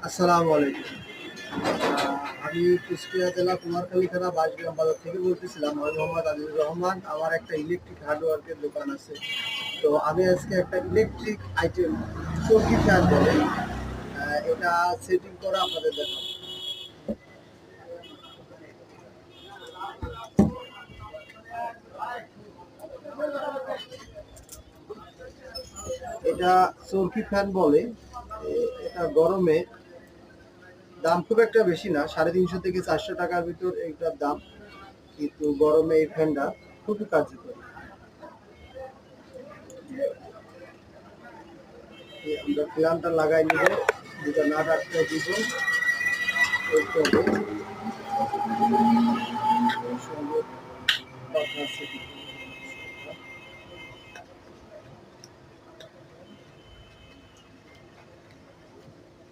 আসসালামু আলাইকুম। আমি কুষ্টিয়া জেলা কুমারখালী থানা বাঁশগ্রাম বাজার থেকে বলতেছিলাম। আমি মোহাম্মদ আজিজুর রহমান। আমার একটা ইলেকট্রিক হার্ডওয়্যারের দোকান আছে। তো আমি আজকে একটা ইলেকট্রিক আইটেম চৌকি ফ্যান বলে এটা সেটিং করা আপনাদের দেখাবো। এটা চৌকি ফ্যান বলে। এটা গরমে দাম খুব একটা বেশি না, 350 থেকে 400 টাকার ভিতর এইটার দাম। কিন্তু গরমে এই ফ্যানটা খুবই কার্যকর। আমরা ফ্যানটা লাগাই নিব, দুটা নাট আটকে দিব, করতে হবে সুন্দর কথা আছে।